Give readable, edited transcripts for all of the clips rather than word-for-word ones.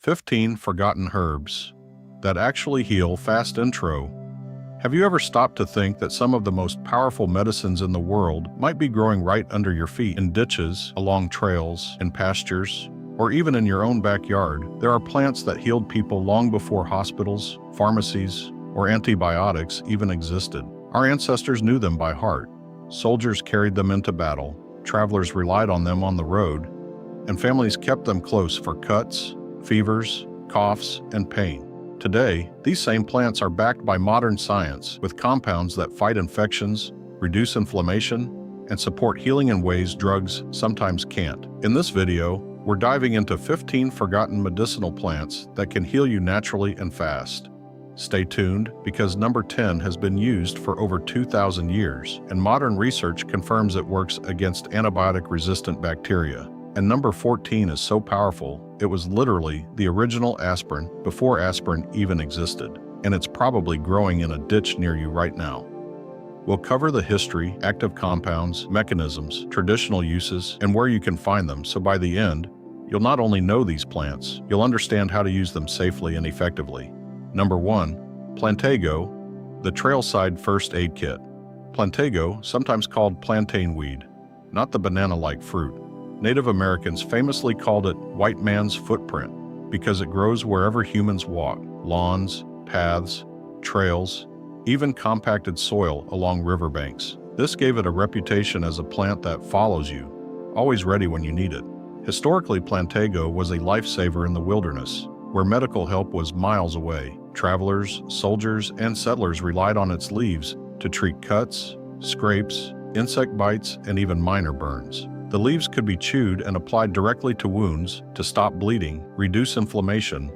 15 Forgotten Herbs that actually heal fast. Intro. Have you ever stopped to think that some of the most powerful medicines in the world might be growing right under your feet in ditches, along trails, in pastures, or even in your own backyard? There are plants that healed people long before hospitals, pharmacies, or antibiotics even existed. Our ancestors knew them by heart. Soldiers carried them into battle, travelers relied on them on the road, and families kept them close for cuts, fevers, coughs, and pain. Today, these same plants are backed by modern science with compounds that fight infections, reduce inflammation, and support healing in ways drugs sometimes can't. In this video, we're diving into 15 forgotten medicinal plants that can heal you naturally and fast. Stay tuned, because number 10 has been used for over 2,000 years, and modern research confirms it works against antibiotic-resistant bacteria. And number 14 is so powerful, it was literally the original aspirin before aspirin even existed, and it's probably growing in a ditch near you right now. We'll cover the history, active compounds, mechanisms, traditional uses, and where you can find them, so by the end, you'll not only know these plants, you'll understand how to use them safely and effectively. Number 1. Plantago, the trailside first aid kit. Plantago, sometimes called plantain weed, not the banana-like fruit. Native Americans famously called it white man's footprint because it grows wherever humans walk, lawns, paths, trails, even compacted soil along riverbanks. This gave it a reputation as a plant that follows you, always ready when you need it. Historically, Plantago was a lifesaver in the wilderness, where medical help was miles away. Travelers, soldiers, and settlers relied on its leaves to treat cuts, scrapes, insect bites, and even minor burns. The leaves could be chewed and applied directly to wounds to stop bleeding, reduce inflammation,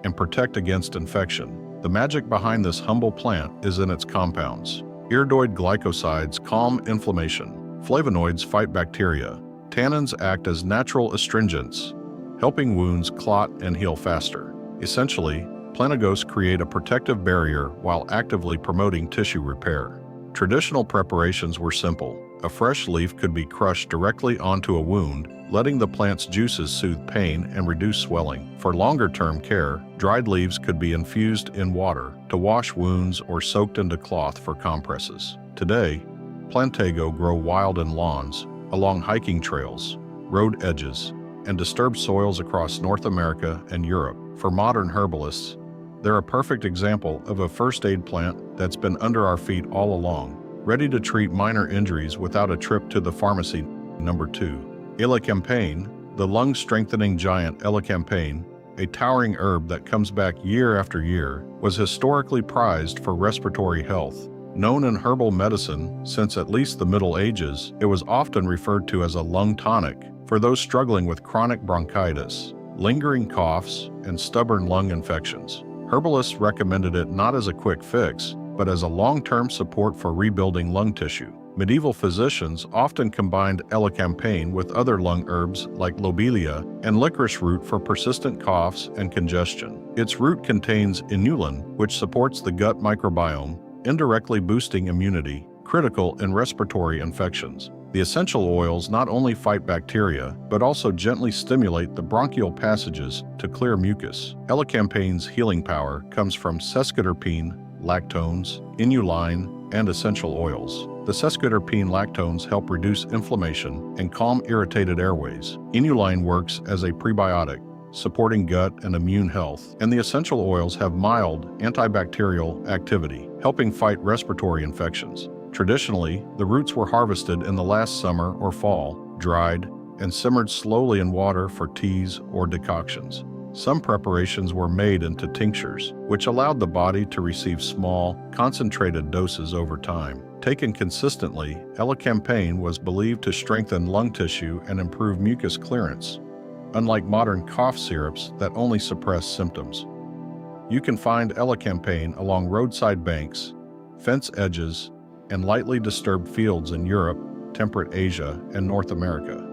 and protect against infection. The magic behind this humble plant is in its compounds. Iridoid glycosides calm inflammation. Flavonoids fight bacteria. Tannins act as natural astringents, helping wounds clot and heal faster. Essentially, Plantagos create a protective barrier while actively promoting tissue repair. Traditional preparations were simple. A fresh leaf could be crushed directly onto a wound, letting the plant's juices soothe pain and reduce swelling. For longer-term care, dried leaves could be infused in water to wash wounds or soaked into cloth for compresses. Today, Plantago grow wild in lawns, along hiking trails, road edges, and disturbed soils across North America and Europe. For modern herbalists, they're a perfect example of a first aid plant that's been under our feet all along, ready to treat minor injuries without a trip to the pharmacy. Number 2. Elecampane, the lung-strengthening giant. Elecampane, a towering herb that comes back year after year, was historically prized for respiratory health. Known in herbal medicine since at least the Middle Ages, it was often referred to as a lung tonic for those struggling with chronic bronchitis, lingering coughs, and stubborn lung infections. Herbalists recommended it not as a quick fix, but as a long-term support for rebuilding lung tissue. Medieval physicians often combined elecampane with other lung herbs like lobelia and licorice root for persistent coughs and congestion. Its root contains inulin, which supports the gut microbiome, indirectly boosting immunity, critical in respiratory infections. The essential oils not only fight bacteria, but also gently stimulate the bronchial passages to clear mucus. Elecampane's healing power comes from sesquiterpene, lactones, inulin, and essential oils. The sesquiterpene lactones help reduce inflammation and calm irritated airways. Inulin works as a prebiotic, supporting gut and immune health, and the essential oils have mild antibacterial activity, helping fight respiratory infections. Traditionally, the roots were harvested in the last summer or fall, dried, and simmered slowly in water for teas or decoctions. Some preparations were made into tinctures, which allowed the body to receive small, concentrated doses over time. Taken consistently, elecampane was believed to strengthen lung tissue and improve mucus clearance, unlike modern cough syrups that only suppress symptoms. You can find elecampane along roadside banks, fence edges, and lightly disturbed fields in Europe, temperate Asia, and North America.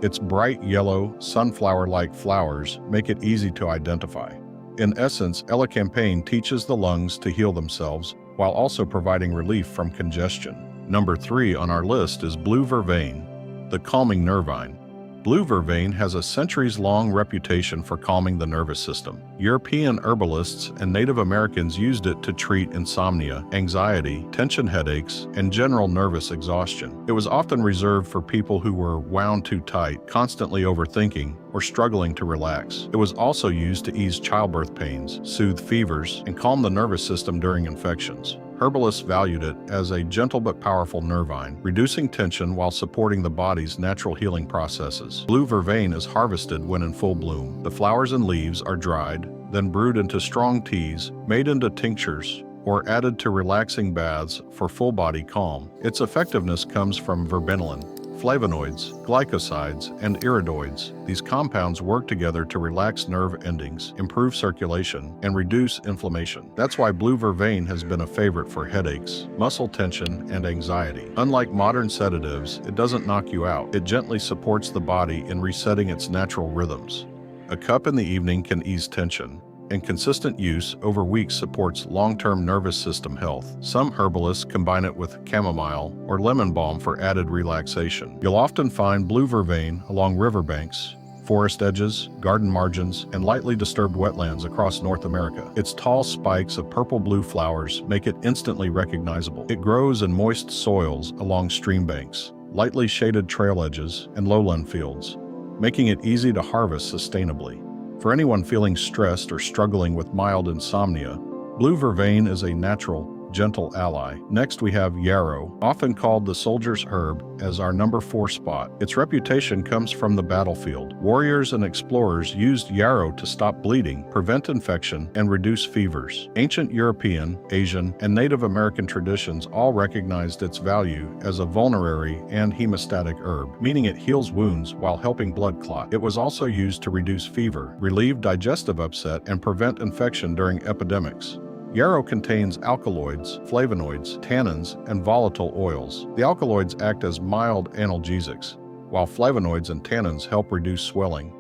Its bright yellow, sunflower-like flowers make it easy to identify. In essence, elecampane teaches the lungs to heal themselves while also providing relief from congestion. Number 3 on our list is blue vervain, the calming nervine. Blue Vervain has a centuries-long reputation for calming the nervous system. European herbalists and Native Americans used it to treat insomnia, anxiety, tension headaches, and general nervous exhaustion. It was often reserved for people who were wound too tight, constantly overthinking, or struggling to relax. It was also used to ease childbirth pains, soothe fevers, and calm the nervous system during infections. Herbalists valued it as a gentle but powerful nervine, reducing tension while supporting the body's natural healing processes. Blue Vervain is harvested when in full bloom. The flowers and leaves are dried, then brewed into strong teas, made into tinctures, or added to relaxing baths for full-body calm. Its effectiveness comes from verbenilin, flavonoids, glycosides, and iridoids. These compounds work together to relax nerve endings, improve circulation, and reduce inflammation. That's why Blue Vervain has been a favorite for headaches, muscle tension, and anxiety. Unlike modern sedatives, it doesn't knock you out. It gently supports the body in resetting its natural rhythms. A cup in the evening can ease tension, and consistent use over weeks supports long-term nervous system health. Some herbalists combine it with chamomile or lemon balm for added relaxation. You'll often find Blue Vervain along riverbanks, forest edges, garden margins, and lightly disturbed wetlands across North America. Its tall spikes of purple-blue flowers make it instantly recognizable. It grows in moist soils along stream banks, lightly shaded trail edges, and lowland fields, making it easy to harvest sustainably. For anyone feeling stressed or struggling with mild insomnia, Blue Vervain is a natural, gentle ally. Next we have Yarrow, often called the soldier's herb, as our number 4 spot. Its reputation comes from the battlefield. Warriors and explorers used yarrow to stop bleeding, prevent infection, and reduce fevers. Ancient European, Asian, and Native American traditions all recognized its value as a vulnerary and hemostatic herb, meaning it heals wounds while helping blood clot. It was also used to reduce fever, relieve digestive upset, and prevent infection during epidemics. Yarrow contains alkaloids, flavonoids, tannins, and volatile oils. The alkaloids act as mild analgesics, while flavonoids and tannins help reduce swelling,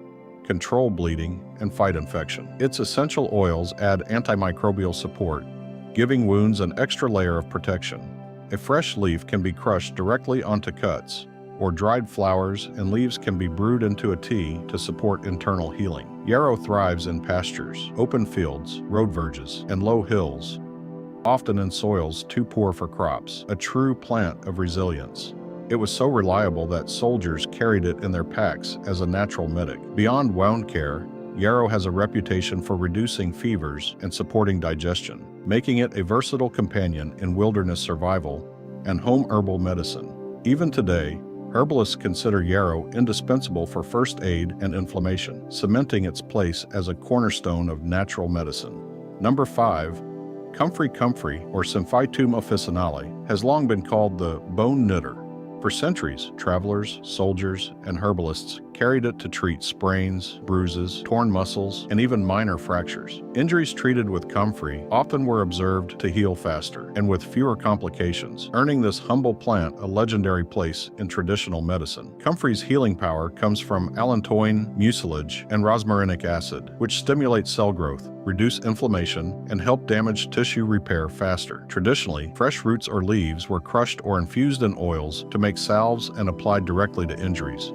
control bleeding, and fight infection. Its essential oils add antimicrobial support, giving wounds an extra layer of protection. A fresh leaf can be crushed directly onto cuts, or dried flowers and leaves can be brewed into a tea to support internal healing. Yarrow thrives in pastures, open fields, road verges, and low hills, often in soils too poor for crops, a true plant of resilience. It was so reliable that soldiers carried it in their packs as a natural medic. Beyond wound care, yarrow has a reputation for reducing fevers and supporting digestion, making it a versatile companion in wilderness survival and home herbal medicine. Even today, herbalists consider yarrow indispensable for first aid and inflammation, cementing its place as a cornerstone of natural medicine. Number 5. Comfrey or Symphytum officinale has long been called the bone knitter. For centuries, travelers, soldiers, and herbalists carried it to treat sprains, bruises, torn muscles, and even minor fractures. Injuries treated with comfrey often were observed to heal faster and with fewer complications, earning this humble plant a legendary place in traditional medicine. Comfrey's healing power comes from allantoin, mucilage, and rosmarinic acid, which stimulate cell growth, reduce inflammation, and help damaged tissue repair faster. Traditionally, fresh roots or leaves were crushed or infused in oils to make salves and applied directly to injuries.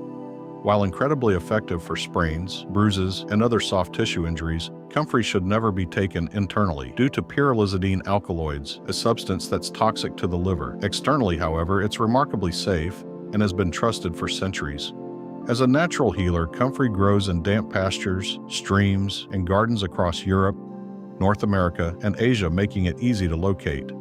While incredibly effective for sprains, bruises, and other soft tissue injuries, comfrey should never be taken internally due to pyrrolizidine alkaloids, a substance that's toxic to the liver. Externally, however, it's remarkably safe and has been trusted for centuries. As a natural healer, comfrey grows in damp pastures, streams, and gardens across Europe, North America, and Asia, making it easy to locate.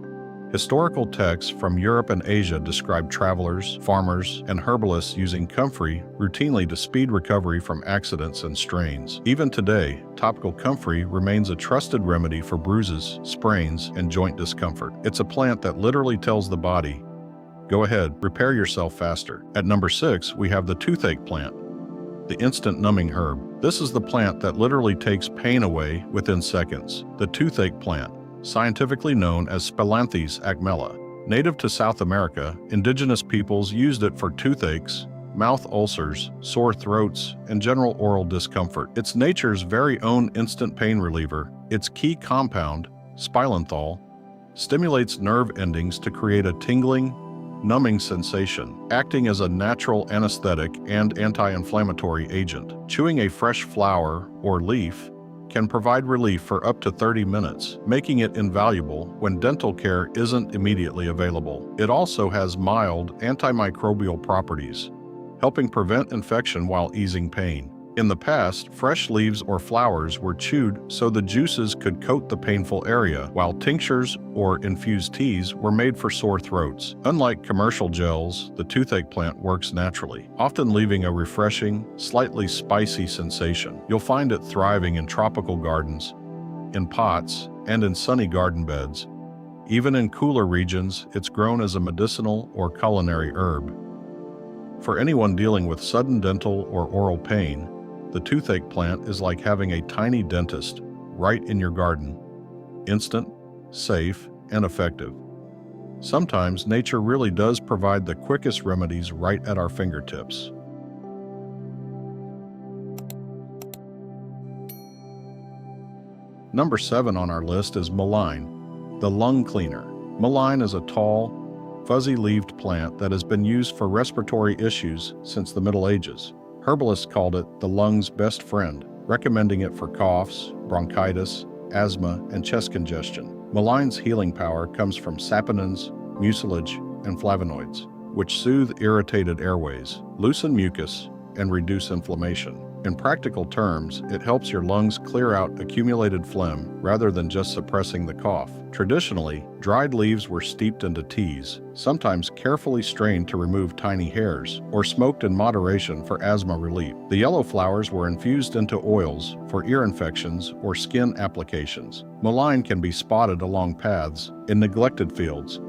Historical texts from Europe and Asia describe travelers, farmers, and herbalists using comfrey routinely to speed recovery from accidents and strains. Even today, topical comfrey remains a trusted remedy for bruises, sprains, and joint discomfort. It's a plant that literally tells the body, "Go ahead, repair yourself faster." At number 6, we have the toothache plant, the instant numbing herb. This is the plant that literally takes pain away within seconds. The toothache plant, scientifically known as Spilanthes acmella. Native to South America, indigenous peoples used it for toothaches, mouth ulcers, sore throats, and general oral discomfort. It's nature's very own instant pain reliever. Its key compound, spilanthol, stimulates nerve endings to create a tingling, numbing sensation, acting as a natural anesthetic and anti-inflammatory agent. Chewing a fresh flower or leaf can provide relief for up to 30 minutes, making it invaluable when dental care isn't immediately available. It also has mild antimicrobial properties, helping prevent infection while easing pain. In the past, fresh leaves or flowers were chewed so the juices could coat the painful area, while tinctures or infused teas were made for sore throats. Unlike commercial gels, the toothache plant works naturally, often leaving a refreshing, slightly spicy sensation. You'll find it thriving in tropical gardens, in pots, and in sunny garden beds. Even in cooler regions, it's grown as a medicinal or culinary herb. For anyone dealing with sudden dental or oral pain, the toothache plant is like having a tiny dentist right in your garden. Instant, safe, and effective. Sometimes nature really does provide the quickest remedies right at our fingertips. Number 7 on our list is mullein, the lung cleaner. Mullein is a tall, fuzzy-leaved plant that has been used for respiratory issues since the Middle Ages. Herbalists called it the lung's best friend, recommending it for coughs, bronchitis, asthma, and chest congestion. Mullein's healing power comes from saponins, mucilage, and flavonoids, which soothe irritated airways, loosen mucus, and reduce inflammation. In practical terms, it helps your lungs clear out accumulated phlegm rather than just suppressing the cough. Traditionally, dried leaves were steeped into teas, sometimes carefully strained to remove tiny hairs, or smoked in moderation for asthma relief. The yellow flowers were infused into oils for ear infections or skin applications. Mullein can be spotted along paths, in neglected fields,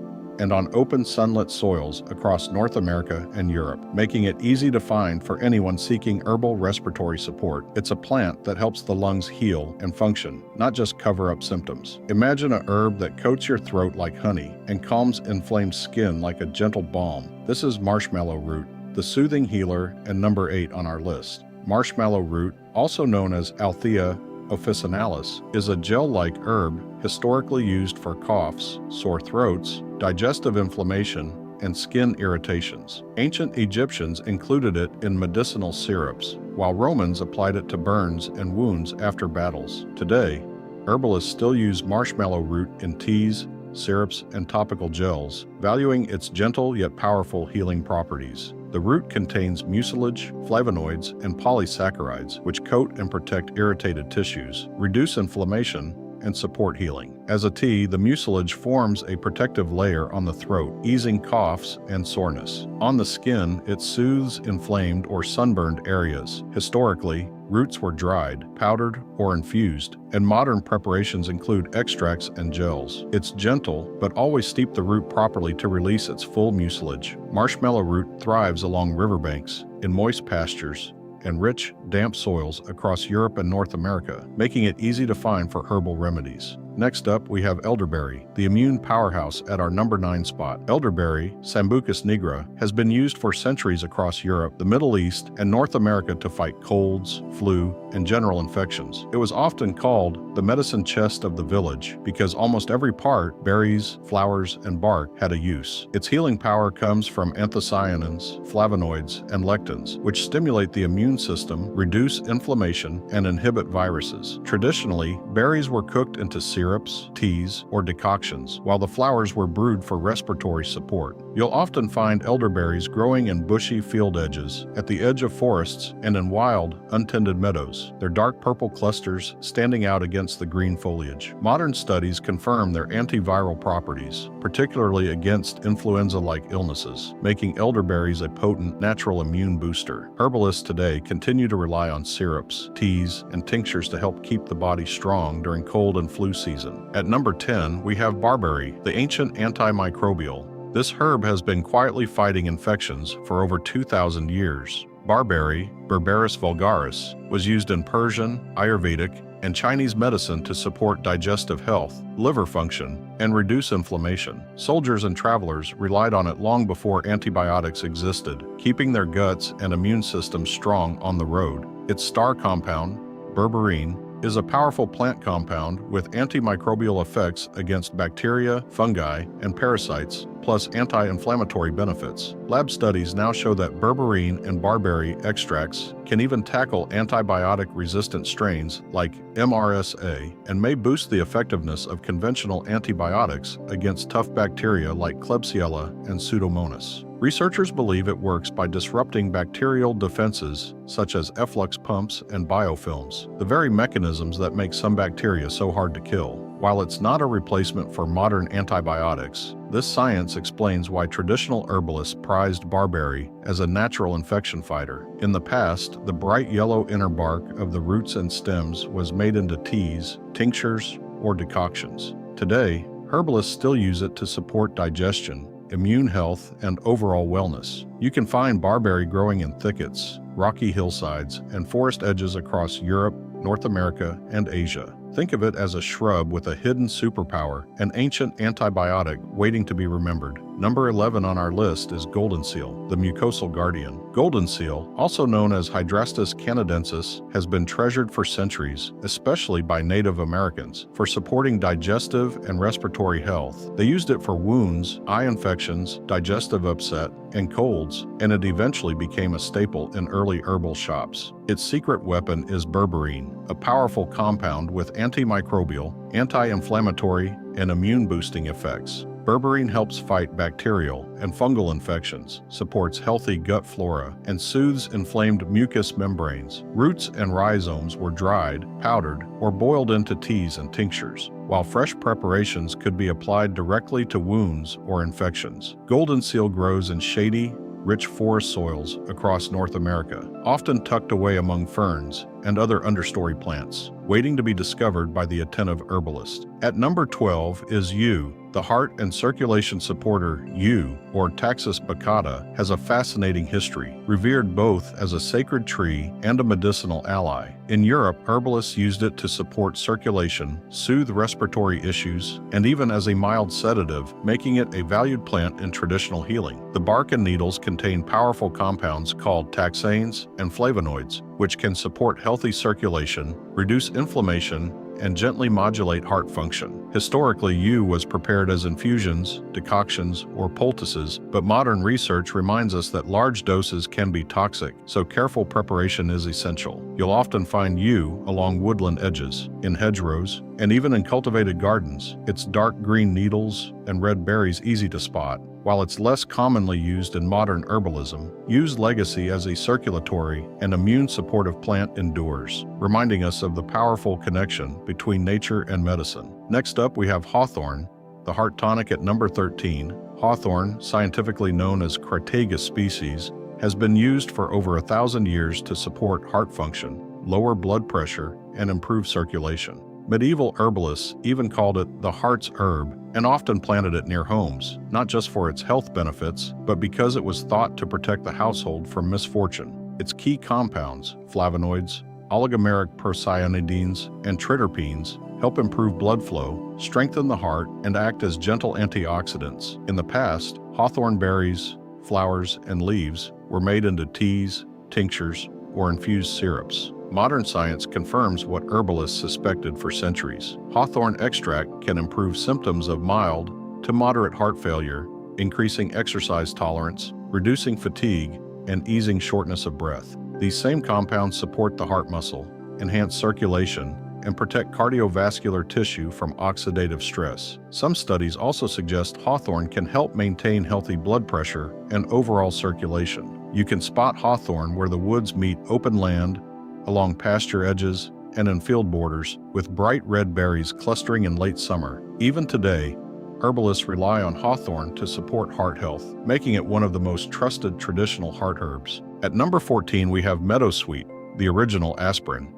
and on open sunlit soils across North America and Europe, making it easy to find for anyone seeking herbal respiratory support. It's a plant that helps the lungs heal and function, not just cover up symptoms. Imagine a herb that coats your throat like honey and calms inflamed skin like a gentle balm. This is marshmallow root, the soothing healer, and number 8 on our list. Marshmallow root, also known as Althea officinalis, is a gel-like herb historically used for coughs, sore throats, digestive inflammation, and skin irritations. Ancient Egyptians included it in medicinal syrups, while Romans applied it to burns and wounds after battles. Today, herbalists still use marshmallow root in teas, syrups, and topical gels, valuing its gentle yet powerful healing properties. The root contains mucilage, flavonoids, and polysaccharides, which coat and protect irritated tissues, reduce inflammation, and support healing. As a tea, the mucilage forms a protective layer on the throat, easing coughs and soreness. On the skin, it soothes inflamed or sunburned areas. Historically, roots were dried, powdered, or infused, and modern preparations include extracts and gels. It's gentle, but always steep the root properly to release its full mucilage. Marshmallow root thrives along riverbanks, in moist pastures, and rich, damp soils across Europe and North America, making it easy to find for herbal remedies. Next up, we have elderberry, the immune powerhouse at our number 9 spot. Elderberry, Sambucus nigra, has been used for centuries across Europe, the Middle East, and North America to fight colds, flu, and general infections. It was often called the medicine chest of the village because almost every part, berries, flowers, and bark, had a use. Its healing power comes from anthocyanins, flavonoids, and lectins, which stimulate the immune system, reduce inflammation, and inhibit viruses. Traditionally, berries were cooked into syrups, teas, or decoctions, while the flowers were brewed for respiratory support. You'll often find elderberries growing in bushy field edges, at the edge of forests, and in wild, untended meadows, their dark purple clusters standing out against the green foliage. Modern studies confirm their antiviral properties, particularly against influenza-like illnesses, making elderberries a potent natural immune booster. Herbalists today continue to rely on syrups, teas, and tinctures to help keep the body strong during cold and flu season. At number 10, we have barberry, the ancient antimicrobial. This herb has been quietly fighting infections for over 2,000 years. Barberry, Berberis vulgaris, was used in Persian, Ayurvedic, and Chinese medicine to support digestive health, liver function, and reduce inflammation. Soldiers and travelers relied on it long before antibiotics existed, keeping their guts and immune systems strong on the road. Its star compound, berberine, is a powerful plant compound with antimicrobial effects against bacteria, fungi, and parasites, plus anti-inflammatory benefits. Lab studies now show that berberine and barberry extracts can even tackle antibiotic-resistant strains like MRSA and may boost the effectiveness of conventional antibiotics against tough bacteria like Klebsiella and Pseudomonas. Researchers believe it works by disrupting bacterial defenses such as efflux pumps and biofilms, the very mechanisms that make some bacteria so hard to kill. While it's not a replacement for modern antibiotics, this science explains why traditional herbalists prized barberry as a natural infection fighter. In the past, the bright yellow inner bark of the roots and stems was made into teas, tinctures, or decoctions. Today, herbalists still use it to support digestion, immune health, and overall wellness. You can find barberry growing in thickets, rocky hillsides, and forest edges across Europe, North America, and Asia. Think of it as a shrub with a hidden superpower, an ancient antibiotic waiting to be remembered. Number 11 on our list is golden seal, the mucosal guardian. Golden seal, also known as Hydrastis canadensis, has been treasured for centuries, especially by Native Americans, for supporting digestive and respiratory health. They used it for wounds, eye infections, digestive upset, and colds, and it eventually became a staple in early herbal shops. Its secret weapon is berberine, a powerful compound with antimicrobial, anti-inflammatory, and immune-boosting effects. Berberine helps fight bacterial and fungal infections, supports healthy gut flora, and soothes inflamed mucous membranes. Roots and rhizomes were dried, powdered, or boiled into teas and tinctures, while fresh preparations could be applied directly to wounds or infections. Golden seal grows in shady, rich forest soils across North America, often tucked away among ferns and other understory plants, waiting to be discovered by the attentive herbalist. At number 12 is yew. The heart and circulation supporter yew, or Taxus baccata, has a fascinating history, revered both as a sacred tree and a medicinal ally. In Europe, herbalists used it to support circulation, soothe respiratory issues, and even as a mild sedative, making it a valued plant in traditional healing. The bark and needles contain powerful compounds called taxanes and flavonoids, which can support healthy circulation, reduce inflammation, and gently modulate heart function. Historically, yew was prepared as infusions, decoctions, or poultices, but modern research reminds us that large doses can be toxic, so careful preparation is essential. You'll often find yew along woodland edges, in hedgerows, and even in cultivated gardens. Its dark green needles and red berries easy to spot. While it's less commonly used in modern herbalism, yew's legacy as a circulatory and immune-supportive plant endures, reminding us of the powerful connection between nature and medicine. Next up, we have hawthorn, the heart tonic at number 13. Hawthorn, scientifically known as Plantagos species, has been used for over 1,000 years to support heart function, lower blood pressure, and improve circulation. Medieval herbalists even called it the heart's herb and often planted it near homes, not just for its health benefits, but because it was thought to protect the household from misfortune. Its key compounds, flavonoids, oligomeric procyanidins, and triterpenes, help improve blood flow, strengthen the heart, and act as gentle antioxidants. In the past, hawthorn berries, flowers, and leaves were made into teas, tinctures, or infused syrups. Modern science confirms what herbalists suspected for centuries. Hawthorn extract can improve symptoms of mild to moderate heart failure, increasing exercise tolerance, reducing fatigue, and easing shortness of breath. These same compounds support the heart muscle, enhance circulation, and protect cardiovascular tissue from oxidative stress. Some studies also suggest hawthorn can help maintain healthy blood pressure and overall circulation. You can spot hawthorn where the woods meet open land, along pasture edges, and in field borders, with bright red berries clustering in late summer. Even today, herbalists rely on hawthorn to support heart health, making it one of the most trusted traditional heart herbs. At number 14, we have meadowsweet, the original aspirin.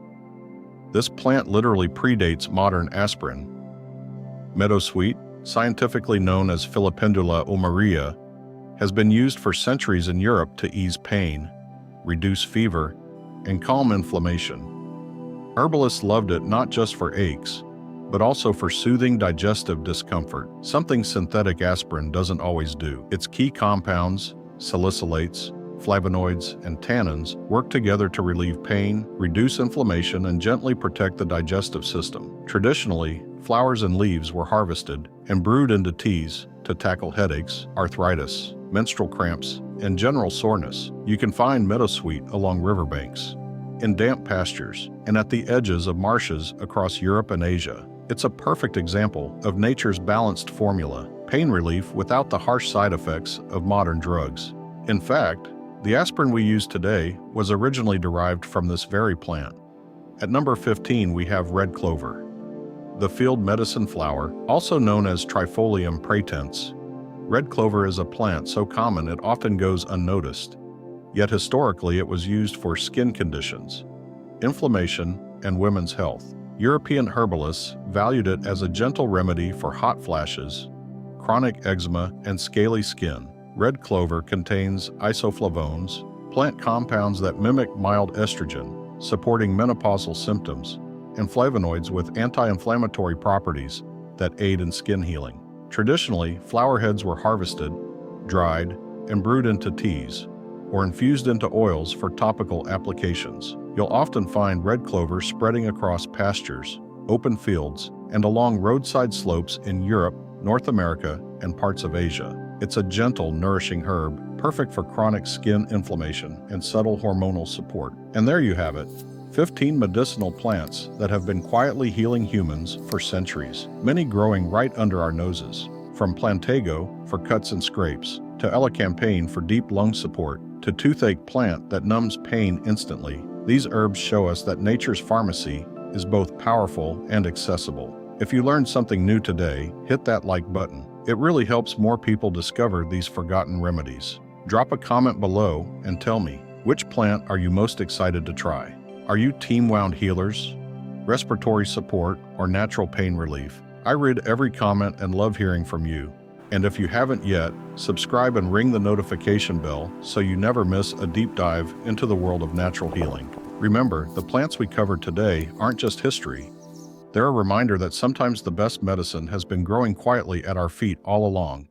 This plant literally predates modern aspirin. Meadowsweet, scientifically known as Filipendula omaria, has been used for centuries in Europe to ease pain, reduce fever, and calm inflammation. Herbalists loved it not just for aches, but also for soothing digestive discomfort, something synthetic aspirin doesn't always do. Its key compounds, salicylates, flavonoids, and tannins work together to relieve pain, reduce inflammation, and gently protect the digestive system. Traditionally, flowers and leaves were harvested and brewed into teas to tackle headaches, arthritis, menstrual cramps, and general soreness. You can find meadowsweet along riverbanks, in damp pastures, and at the edges of marshes across Europe and Asia. It's a perfect example of nature's balanced formula, pain relief without the harsh side effects of modern drugs. In fact, the aspirin we use today was originally derived from this very plant. At number 15, we have red clover, the field medicine flower, also known as Trifolium pratense. Red clover is a plant so common it often goes unnoticed. Yet historically it was used for skin conditions, inflammation, and women's health. European herbalists valued it as a gentle remedy for hot flashes, chronic eczema, and scaly skin. Red clover contains isoflavones, plant compounds that mimic mild estrogen, supporting menopausal symptoms, and flavonoids with anti-inflammatory properties that aid in skin healing. Traditionally, flower heads were harvested, dried, and brewed into teas, or infused into oils for topical applications. You'll often find red clover spreading across pastures, open fields, and along roadside slopes in Europe, North America, and parts of Asia. It's a gentle, nourishing herb, perfect for chronic skin inflammation and subtle hormonal support. And there you have it, 15 medicinal plants that have been quietly healing humans for centuries, many growing right under our noses. From Plantago for cuts and scrapes, to Elecampane for deep lung support, to toothache plant that numbs pain instantly, these herbs show us that nature's pharmacy is both powerful and accessible. If you learned something new today, hit that like button. It really helps more people discover these forgotten remedies. Drop a comment below and tell me, which plant are you most excited to try? Are you team wound healers, respiratory support, or natural pain relief? I read every comment and love hearing from you. And if you haven't yet, subscribe and ring the notification bell so you never miss a deep dive into the world of natural healing. Remember, the plants we covered today aren't just history. They're a reminder that sometimes the best medicine has been growing quietly at our feet all along.